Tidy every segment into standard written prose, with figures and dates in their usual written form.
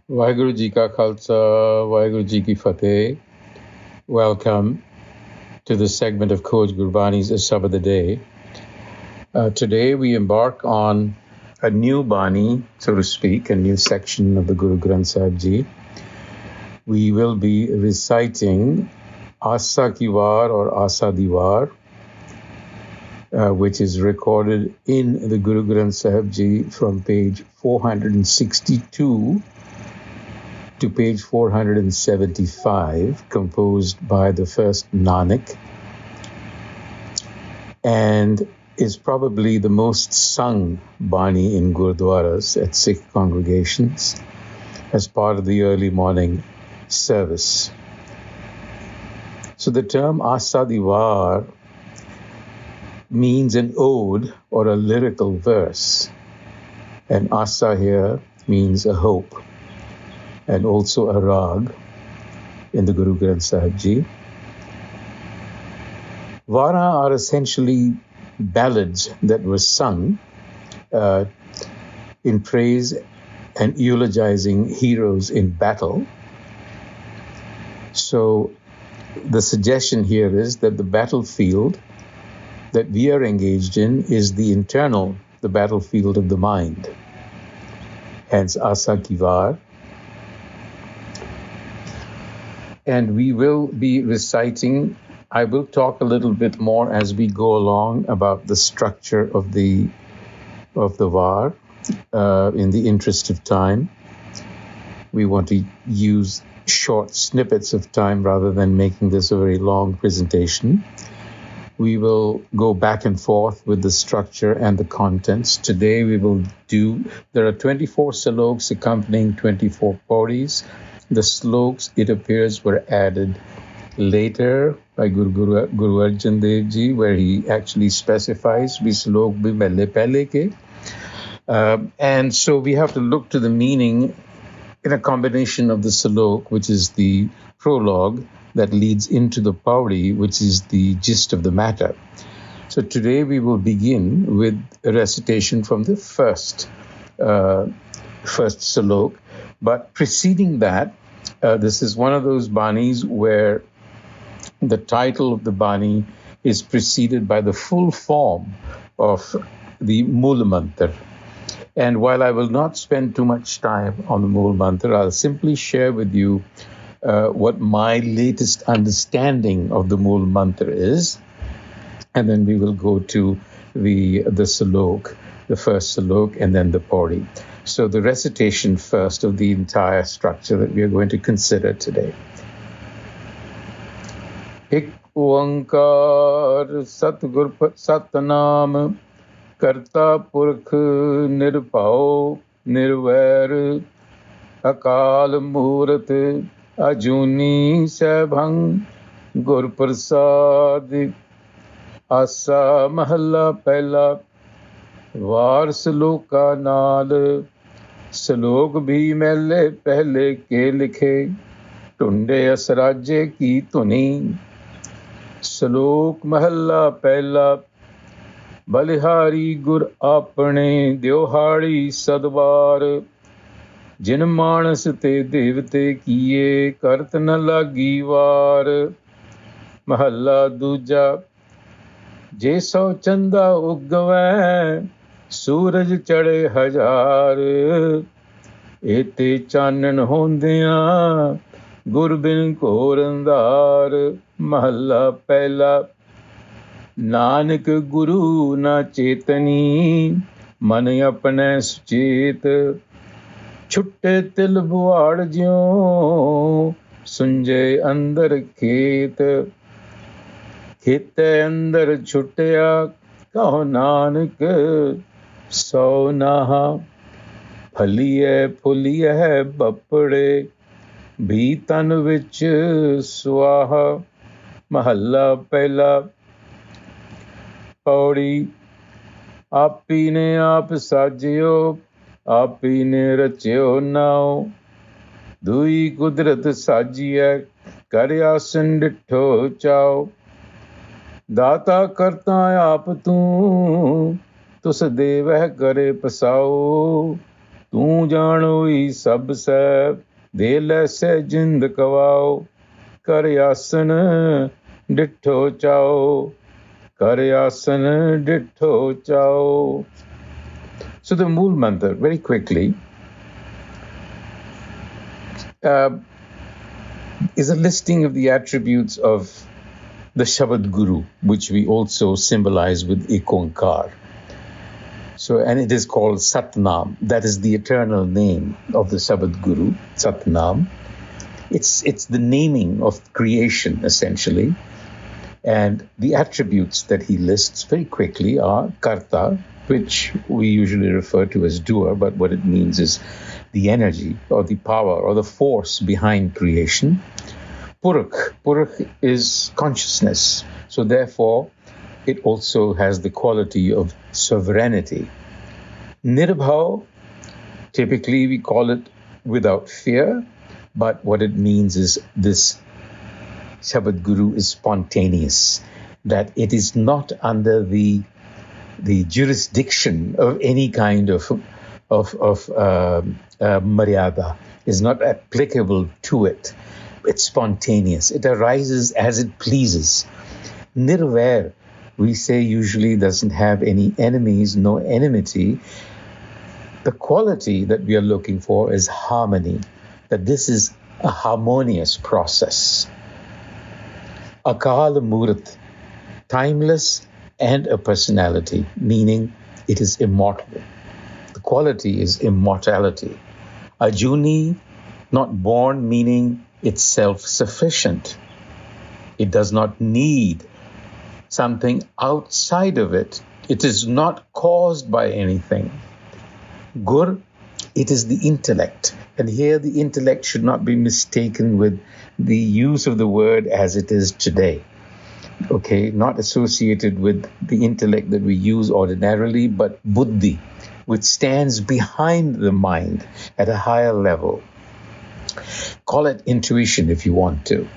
Waheguru Ji Ka Khalsa, Waheguru Ji Ki Fateh. Welcome to the segment of Coach Gurbani's a-sabad-a-day. Today we embark on a new Bani, so to speak, a new section of the Guru Granth Sahib Ji. We will be reciting Asa Ki War or Asa Diwar, which is recorded in the Guru Granth Sahib Ji from page 462 to page 475, composed by the first Nanak, and is probably the most sung Bani in Gurdwaras at Sikh congregations as part of the early morning service. So the term Asa Diwar means an ode or a lyrical verse, and Asa here means a hope, and also a rag in the Guru Granth Sahib Ji. Vara are essentially ballads that were sung in praise and eulogizing heroes in battle. So the suggestion here is that the battlefield that we are engaged in is the battlefield of the mind. Hence Asa Ki War. And we will be reciting. I will talk a little bit more as we go along about the structure of the var in the interest of time. We want to use short snippets of time rather than making this a very long presentation. We will go back and forth with the structure and the contents. Today there are 24 sloks accompanying 24 pauris. The sloks, it appears, were added later by Guru Arjan Dev Ji, where he actually specifies vi slok bhi mahle pehle ke. And so we have to look to the meaning in a combination of the slok, which is the prologue that leads into the pauri, which is the gist of the matter. So today we will begin with a recitation from the first slok. But preceding that, this is one of those banis where the title of the bani is preceded by the full form of the Mool Mantra. And while I will not spend too much time on the Mool Mantra, I'll simply share with you what my latest understanding of the Mool Mantra is. And then we will go to the slok, the first slok, and then the pauri. So the recitation first of the entire structure that we are going to consider today. Ik oankar Satgur Satnam Karta Purkh Nirbhau Nirvair Akal Murat Ajuni Sabhang Gur Prasad Asa Mahalla Pehla Var Sloka Naal Slok bhi mahle pehle ke likhe Tunde asraje ki tuni Slok mahalla pehla Balihari Gur Apane Dyohari Sadwar Jin manas te devte kiye Kart na lagi war Mahalla duja Je sau chanda ugvai Suraj chade hajar Ete chanan hondiyan Gurbin Korandar Mahalla Pehla Nanak Guru na chetani Man apne suchet Chutte til buad jyo Sunjay andar khet Khete andar chutya Kaho Nanak Sau naha Phaliye phuliye bapde ਵੀ ਤਨ ਵਿੱਚ ਸੁਆਹਾ ਮਹੱਲਾ ਪਹਿਲਾ ਪੌੜੀ ਆਪੀ ਨੇ ਆਪ ਸਾਜਿਓ ਆਪੀ ਨੇ ਰਚਿਓ ਨਾਉ ਦੂਈ ਕੁਦਰਤ ਸਾਜੀਐ ਕਰ ਆਸਨ ਡਿਠੋ ਚਾਓ ਦਾਤਾ ਕਰਤਾ ਆਪ ਤੂੰ ਤੁਸ ਦੇਵਹਿ ਕਰੇ ਪਸਾਓ तू जानोई सब सब दे लैसे जिंद कवाओ कर आसन डिठो चाओ कर आसन डिठो चाओ. So the Mool Mantra, very quickly, is a listing of the attributes of the Shabad Guru, which we also symbolize with Ikonkar. So, and it is called Satnam. That is the eternal name of the Shabad Guru, Satnam. It's the naming of creation, essentially. And the attributes that he lists very quickly are Karta, which we usually refer to as doer, but what it means is the energy or the power or the force behind creation. Purakh. Purakh is consciousness. So therefore, it also has the quality of sovereignty. Nirbhav, typically we call it without fear, but what it means is this Shabad Guru is spontaneous, that it is not under the jurisdiction of any kind of maryada, is not applicable to it. It's spontaneous. It arises as it pleases. Nirvair, we say, usually doesn't have any enemies, no enmity. The quality that we are looking for is harmony, that this is a harmonious process. Akal Murat, timeless and a personality, meaning it is immortal. The quality is immortality. Ajuni, not born, meaning it's self-sufficient. It does not need something outside of it. It is not caused by anything. Gur, it is the intellect. And here the intellect should not be mistaken with the use of the word as it is today. Okay, not associated with the intellect that we use ordinarily, but buddhi, which stands behind the mind at a higher level. Call it intuition if you want to.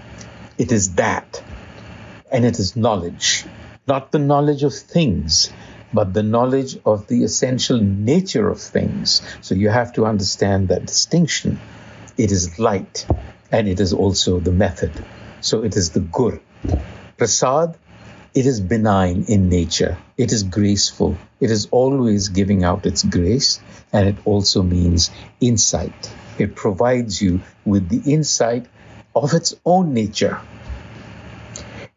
It is that. And it is knowledge. Not the knowledge of things, but the knowledge of the essential nature of things. So you have to understand that distinction. It is light, and it is also the method. So it is the Gur. Prasad, it is benign in nature. It is graceful. It is always giving out its grace, and it also means insight. It provides you with the insight of its own nature.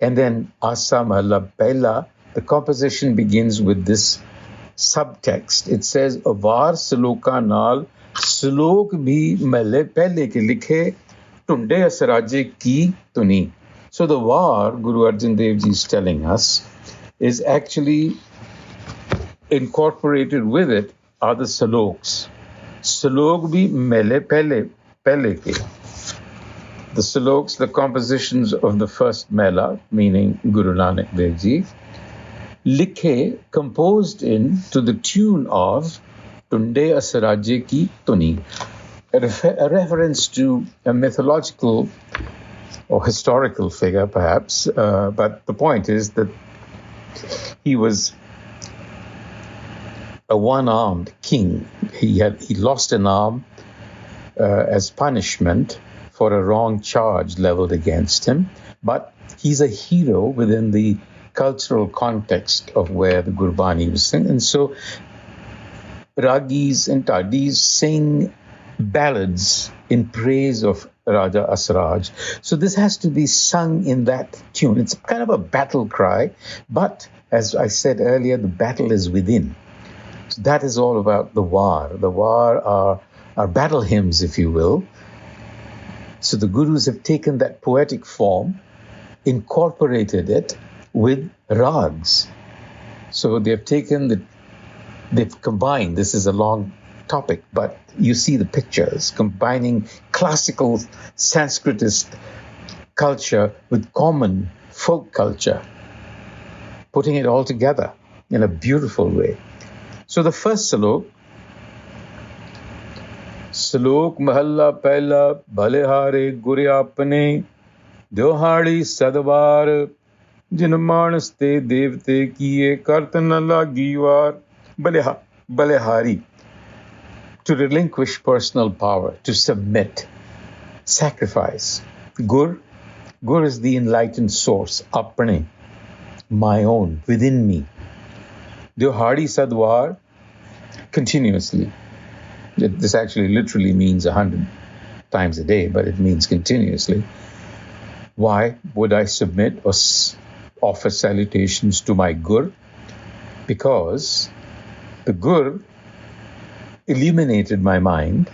And then a-sabad-a-day, the composition begins with this subtext. It says, Avar Saloka Nal, Salok bhi mele pehle ke likhe, Tunde Asaraje ki tuni. So the var, Guru Arjan Dev Ji is telling us, is actually incorporated with it are the saloks. Salok bhi mele pehle ke. The saloks, the compositions of the first mela, meaning Guru Nanak Dev Ji, likhe, composed in to the tune of Tunde Asaraje ki tuni, a reference to a mythological or historical figure, perhaps, but the point is that he was a one-armed king. He lost an arm as punishment for a wrong charge leveled against him, but he's a hero within the cultural context of where the Gurbani was singing. And so Ragis and Tadis sing ballads in praise of Raja Asraj. So this has to be sung in that tune. It's kind of a battle cry, but as I said earlier, the battle is within. So that is all about the war. The war are battle hymns, if you will. So the Gurus have taken that poetic form, incorporated it with rags. So they've combined, this is a long topic, but you see the pictures, combining classical Sanskritist culture with common folk culture, putting it all together in a beautiful way. So the first salok, Salok Mahalla Pehla, Balihari Gur Apane, Dyohadi Sadvar, Jin Manas te Devte kiye Kartan lagi war. Balihari. to relinquish personal power, to submit, sacrifice. Gur is the enlightened source, apane, my own, within me. Balihari Sadwar, continuously. This actually literally means 100 times a day, but it means continuously. Why would I submit or offer salutations to my Gur? Because the Gur illuminated my mind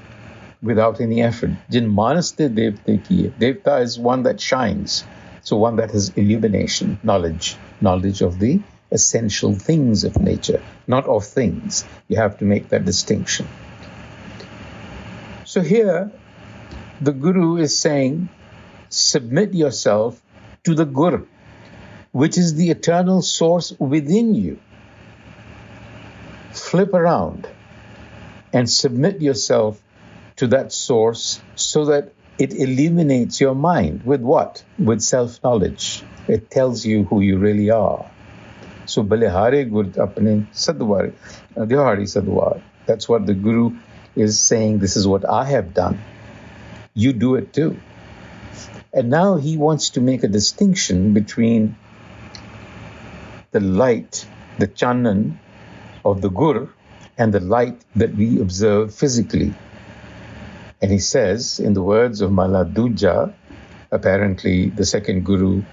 without any effort. Jin manaste devte kiye. Devta is one that shines. So one that has illumination, knowledge of the essential things of nature, not of things. You have to make that distinction. So here, the Guru is saying, submit yourself to the Gur, which is the eternal source within you. Flip around and submit yourself to that source so that it illuminates your mind. With what? With self-knowledge. It tells you who you really are. So, Balihari Gur Apane Sadwar, Balihari Sadwar. That's what the Guru is saying. This is what I have done. You do it too. And now he wants to make a distinction between the light, the chanan of the Gur, and the light that we observe physically. And he says, in the words of Mala Duja, apparently the second Guru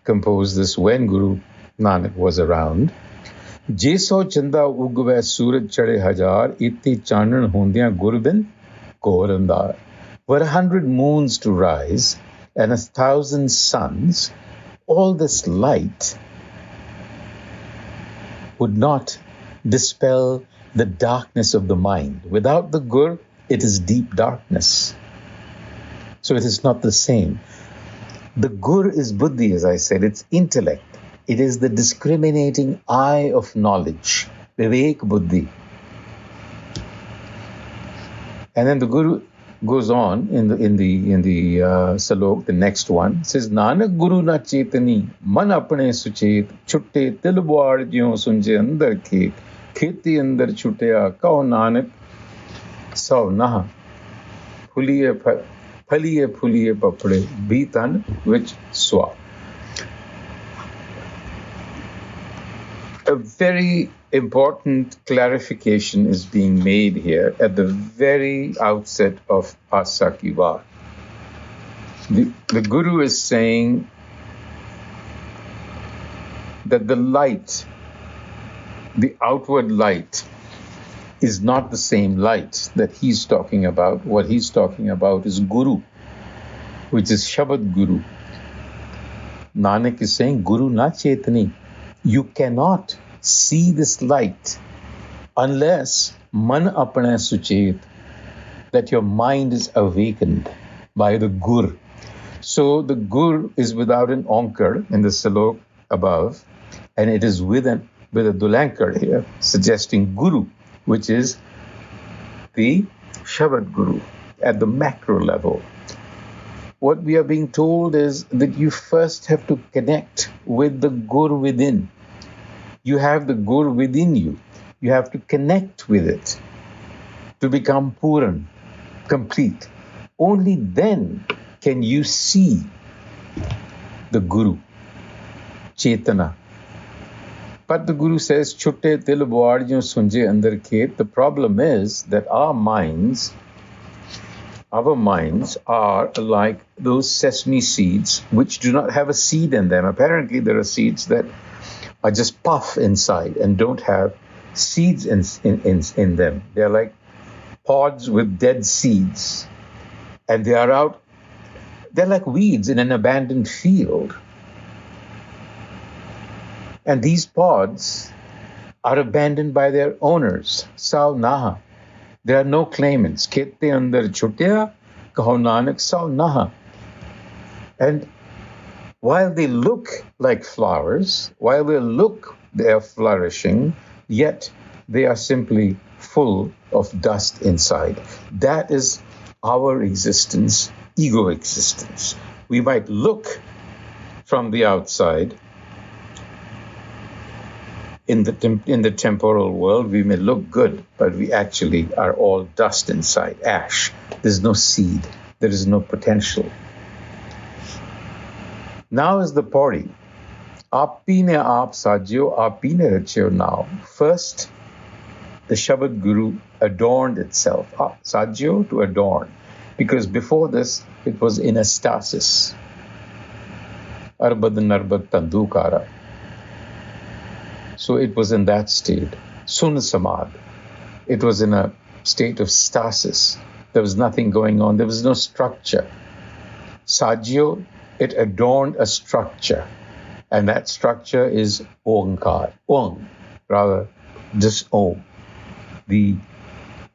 composed this when Guru Nanak was around. Jeso chanda ugve suraj chade hajar, iti chanan hundiyan gurbin korandar. Were 100 moons to rise and 1,000 suns, all this light would not dispel the darkness of the mind. Without the Gur, it is deep darkness. So it is not the same. The Gur is buddhi, as I said, it's intellect. It is the discriminating eye of knowledge, vivek buddhi. And then the Guru goes on in the salok, the next one, says, Nanak Guru na chetani, man apne suchet, chutte tilbwad jyo sunje andar khet, kheti andar chutya, kao Nanak, sau naha, phaliye papde, bhitan which swa. A very important clarification is being made here at the very outset of Asakivar. The Guru is saying that the light, the outward light, is not the same light that he's talking about. What he's talking about is Guru, which is Shabad Guru. Nanak is saying, Guru na chetani. You cannot see this light unless man apna suchet, that your mind is awakened by the Gur. So the Gur is without an onkar in the salok above, and it is with a dulankar here, suggesting Guru, which is the Shabad Guru at the macro level. What we are being told is that you first have to connect with the Gur within. You have the Gur within you. You have to connect with it to become Puran, complete. Only then can you see the Guru, Chetana. But the Guru says, Chutte til boarjyon sunje andar khet. The problem is that our minds are like those sesame seeds which do not have a seed in them. Apparently there are seeds that are just puff inside and don't have seeds in them. They're like pods with dead seeds. And they're like weeds in an abandoned field. And these pods are abandoned by their owners. Sau naha. There are no claimants. Khete andar chutya, kaho Nanak sau naha. And while they look like flowers, while they are flourishing, yet they are simply full of dust inside. That is our existence, ego existence. We might look from the outside in the temporal world, we may look good, but we actually are all dust inside, ash. There's no seed. There is no potential. Now is the pauri. Apine aap sajyo, apine rachyo now. First, the Shabad Guru adorned itself. Sajyo, to adorn. Because before this, it was in a stasis. Arbad narbad tandukara. So it was in that state. Sun samad. It was in a state of stasis. There was nothing going on. There was no structure. Sajyo, it adorned a structure. And that structure is Omkar. Om, rather, just Om. The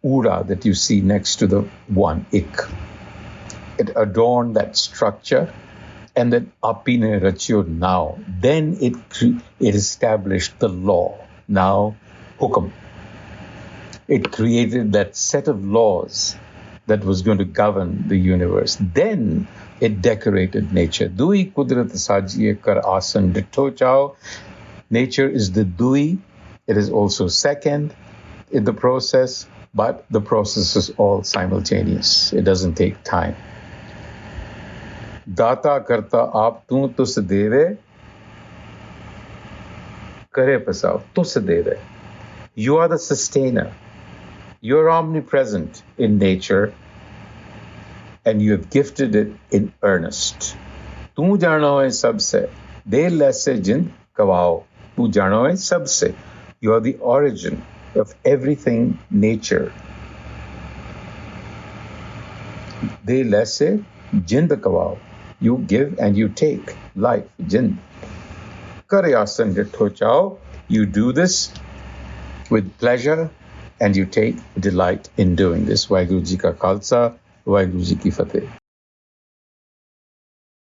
Ura that you see next to the one, Ik. It adorned that structure. And then Apine Rachyo now. Then it established the law. Now, Hukam. It created that set of laws that was going to govern the universe. Then it decorated nature. Dui Kudrat Sajiye Kar Asan Ditto Chao. Nature is the Dui. It is also second in the process, but the process is all simultaneous. It doesn't take time. Data karta aap tu tus deve kare pasav tus deve. You are the sustainer. You are omnipresent in nature, and you have gifted it in earnest. Tu jano hai sabse de lesse jind kawao. Tu jano hai sabse. You are the origin of everything nature. De lesse jind kawao. You give and you take life, jind. Karyasan ditho chao. You do this with pleasure and you take delight in doing this. Waheguru Ji ka Khalsa, Waheguru Ji ki Fateh.